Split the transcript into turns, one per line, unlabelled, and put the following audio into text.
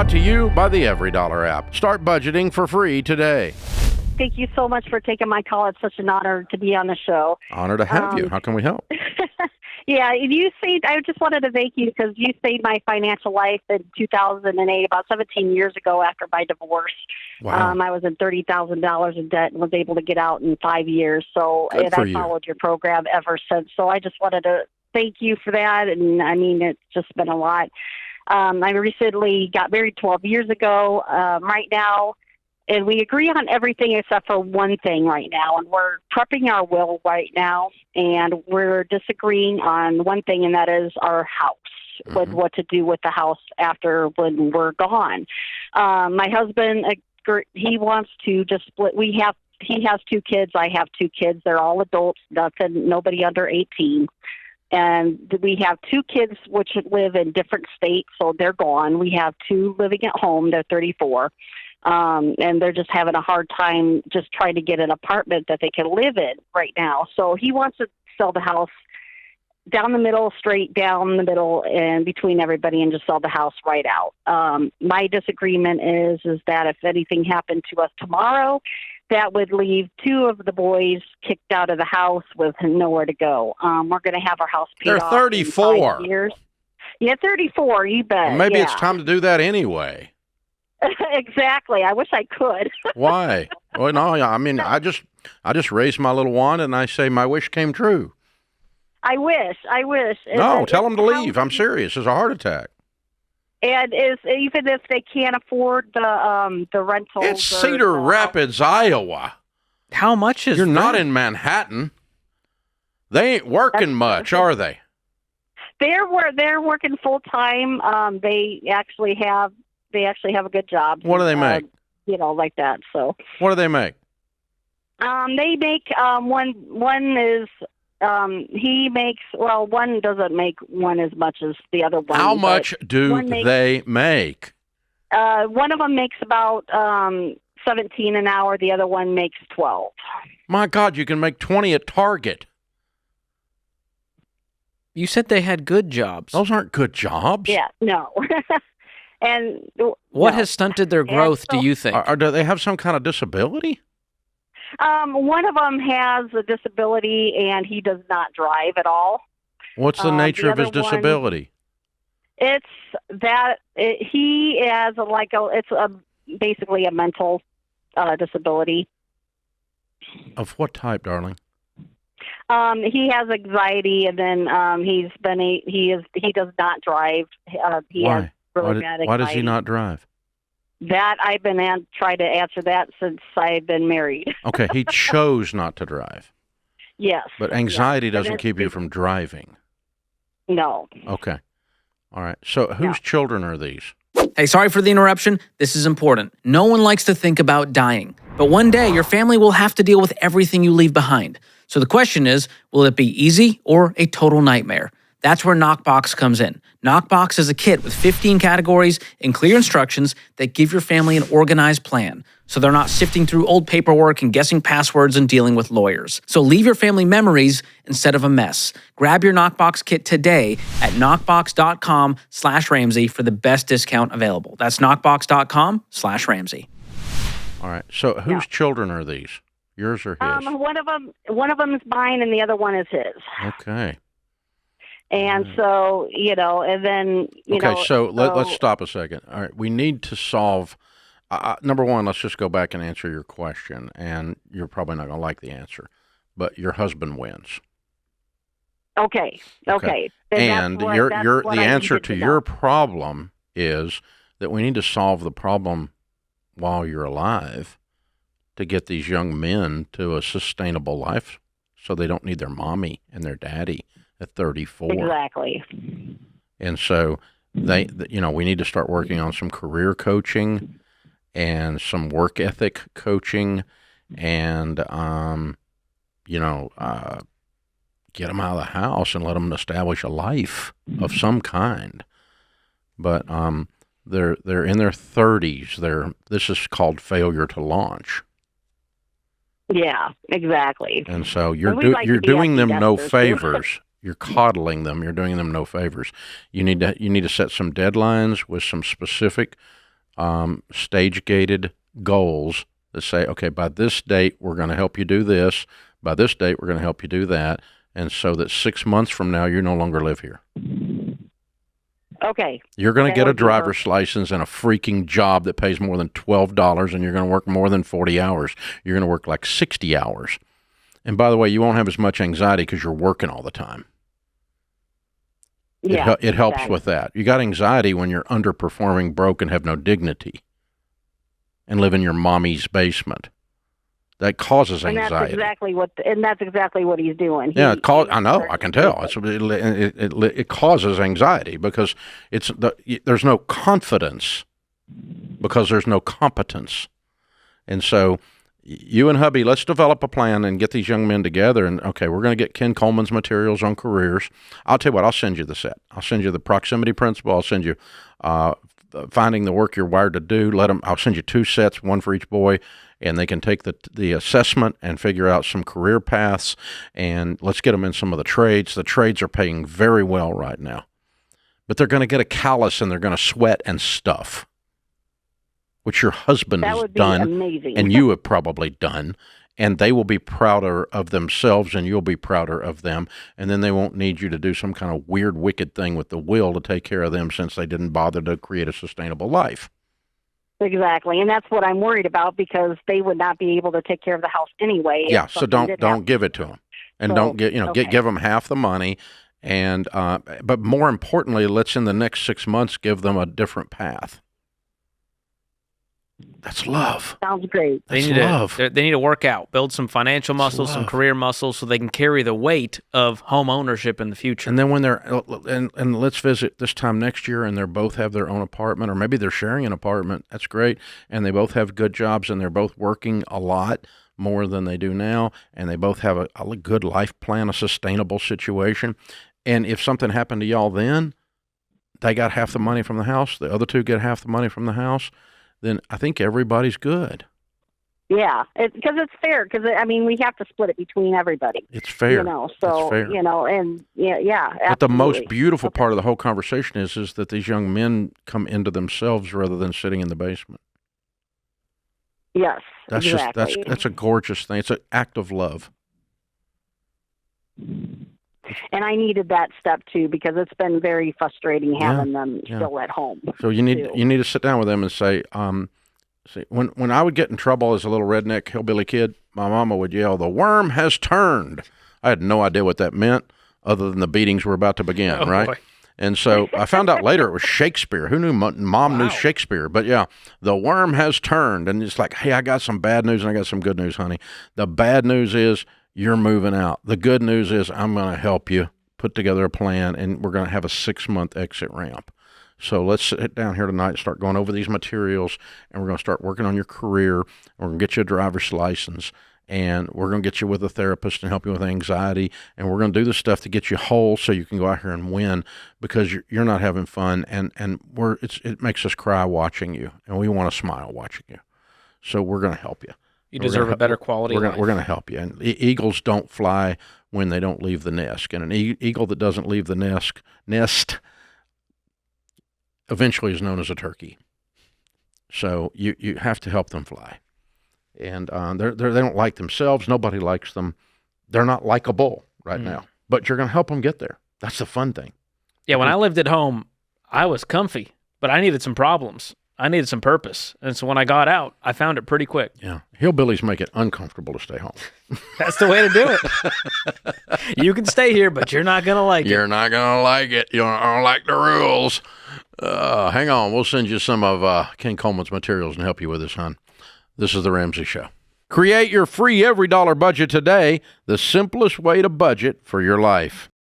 Brought to you by the EveryDollar app. Start budgeting for free today.
Thank you so much for taking my call. It's such an honor to be on the show.
Honor to have you. How can we help?
Yeah, I just wanted to thank you because you saved my financial life in 2008, about 17 years ago after my divorce.
Wow.
I was in $30,000 in debt and was able to get out in 5 years. So,
Good
and
for
I
you.
followed your program ever since. So I just wanted to thank you for that. And I mean, it's just been a lot. I recently got married 12 years ago right now, and we agree on everything except for one thing right now. And we're prepping our will right now, and we're disagreeing on one thing, and that is our house, with what to do with the house after when we're gone. My husband, he wants to just split. He has 2 kids. I have 2 kids. They're all adults, nobody under 18. And we have 2 kids which live in different states, so they're gone. We have 2 living at home. They're 34. And they're just having a hard time just trying to get an apartment that they can live in right now. So he wants to sell the house down the middle, straight down the middle, and between everybody, and just sell the house right out. My disagreement is that if anything happened to us tomorrow, that would leave 2 of the boys kicked out of the house with nowhere to go. We're going to have our house paid
They're
off
34.
in 5 years. Yeah, 34, you bet.
Well, maybe
yeah.
it's time to do that anyway.
Exactly. I wish I could.
Why? Well, no, I mean, I just raised my little wand and I say my wish came true.
I wish.
No, tell them to leave. I'm serious. It's a heart attack.
And even if they can't afford the rentals.
It's Cedar Rapids, Iowa.
How much is
You're
that?
not in Manhattan. They ain't working much, are they?
They're working full time. They actually have a good job.
What do they make?
Like that. So
What do they make?
they make one is. He makes, one doesn't make one as much as the other one.
How much do they make?
One of them makes about 17 an hour. The other one makes 12.
My God, you can make 20 at Target.
You said they had good jobs.
Those aren't good jobs.
Yeah, no. And
What has stunted their growth, do you think?
Do they have some kind of disability?
One of them has a disability, and he does not drive at all.
What's the nature of his
other one-
disability?
It's that he has basically a mental disability.
Of what type, darling?
He has anxiety, and then he does not drive. He has
Why?
really bad anxiety.
Why does he not drive?
That I've been trying to answer that since I've been married.
Okay, he chose not to drive.
Yes.
But anxiety
Yes.
doesn't keep you from driving.
No.
Okay. All right. So whose children are these?
Hey, sorry for the interruption. This is important. No one likes to think about dying. But one day, your family will have to deal with everything you leave behind. So the question is, will it be easy or a total nightmare? That's where Knockbox comes in. Knockbox is a kit with 15 categories and clear instructions that give your family an organized plan, so they're not sifting through old paperwork and guessing passwords and dealing with lawyers. So leave your family memories instead of a mess. Grab your Knockbox kit today at knockbox.com/Ramsey for the best discount available. That's knockbox.com/Ramsey.
All right. So whose children are these? Yours or his?
One of them is mine, and the other one is his.
Okay.
And so, and then,
so let's stop a second. All right. We need to solve, number one, let's just go back and answer your question. And you're probably not going to like the answer, but your husband wins.
Okay.
And the answer to your problem is that we need to solve the problem while you're alive to get these young men to a sustainable life so they don't need their mommy and their daddy at 34.
Exactly.
And so we need to start working on some career coaching and some work ethic coaching and, get them out of the house and let them establish a life of some kind. But they're in their 30s. This is called failure to launch.
Yeah, exactly.
And so you're doing them no favors. You're coddling them. You're doing them no favors. You need to set some deadlines with some specific stage-gated goals that say, okay, by this date, we're going to help you do this. By this date, we're going to help you do that. And so that 6 months from now, you no longer live here.
Okay.
You're going to get a driver's license and a freaking job that pays more than $12, and you're going to work more than 40 hours. You're going to work like 60 hours. And by the way, you won't have as much anxiety because you're working all the time.
Yeah,
it helps with that. You got anxiety when you're underperforming, broke, and have no dignity, and live in your mommy's basement. That causes anxiety.
And that's exactly what he's doing.
I know. I can tell. It causes anxiety because there's no confidence because there's no competence, and so. You and hubby, let's develop a plan and get these young men together. And, okay, we're going to get Ken Coleman's materials on careers. I'll tell you what, I'll send you the set. I'll send you the proximity principle. I'll send you finding the work you're wired to do. I'll send you 2 sets, one for each boy, and they can take the assessment and figure out some career paths. And let's get them in some of the trades. The trades are paying very well right now. But they're going to get a callus and they're going to sweat and stuff, which your husband has done,
amazing.
And you have probably done, and they will be prouder of themselves, and you'll be prouder of them, and then they won't need you to do some kind of weird, wicked thing with the will to take care of them since they didn't bother to create a sustainable life.
Exactly, and that's what I'm worried about because they would not be able to take care of the house anyway.
Yeah, so don't give it to them, and don't give them half the money, and but more importantly, let's in the next 6 months give them a different path. That's love.
Sounds great.
They need to work out, build some financial muscles, some career muscles, so they can carry the weight of home ownership in the future.
And then when they're and let's visit this time next year, and they both have their own apartment, or maybe they're sharing an apartment. That's great, and they both have good jobs, and they're both working a lot more than they do now, and they both have a good life plan, a sustainable situation. And if something happened to y'all, then they got half the money from the house. The other 2 get half the money from the house. Then I think everybody's good.
Yeah, because it's fair. Because we have to split it between everybody.
It's fair.
So
it's fair.
and yeah. Absolutely.
But the most beautiful part of the whole conversation is that these young men come into themselves rather than sitting in the basement.
Yes,
that's
exactly.
That's a gorgeous thing. It's an act of love.
And I needed that step too because it's been very frustrating having them still at home.
So you need to sit down with them and say, see, when I would get in trouble as a little redneck hillbilly kid, my mama would yell, "The worm has turned." I had no idea what that meant, other than the beatings were about to begin, right? Boy. And so I found out later it was Shakespeare. Who knew Mom knew Shakespeare? But yeah, the worm has turned, and it's like, hey, I got some bad news and I got some good news, honey. The bad news is you're moving out. The good news is I'm going to help you put together a plan, and we're going to have a 6-month exit ramp. So let's sit down here tonight and start going over these materials, and we're going to start working on your career, and we're going to get you a driver's license, and we're going to get you with a therapist and help you with anxiety, and we're going to do the stuff to get you whole so you can go out here and win because you're not having fun, and it makes us cry watching you, and we want to smile watching you. So we're going to help you.
You deserve a better quality of life.
We're going to help you. And eagles don't fly when they don't leave the nest. And an eagle that doesn't leave the nest eventually is known as a turkey. So you have to help them fly. And they don't like themselves. Nobody likes them. They're not likable right now. But you're going to help them get there. That's the fun thing.
Yeah, when I lived at home, I was comfy, but I needed some problems. I needed some purpose. And so when I got out, I found it pretty quick.
Yeah. Hillbillies make it uncomfortable to stay home.
That's the way to do it. You can stay here, but you're not going to like it.
You're not going to like it. You don't like the rules. Hang on. We'll send you some of Ken Coleman's materials and help you with this, hon. This is The Ramsey Show. Create your free EveryDollar budget today, the simplest way to budget for your life.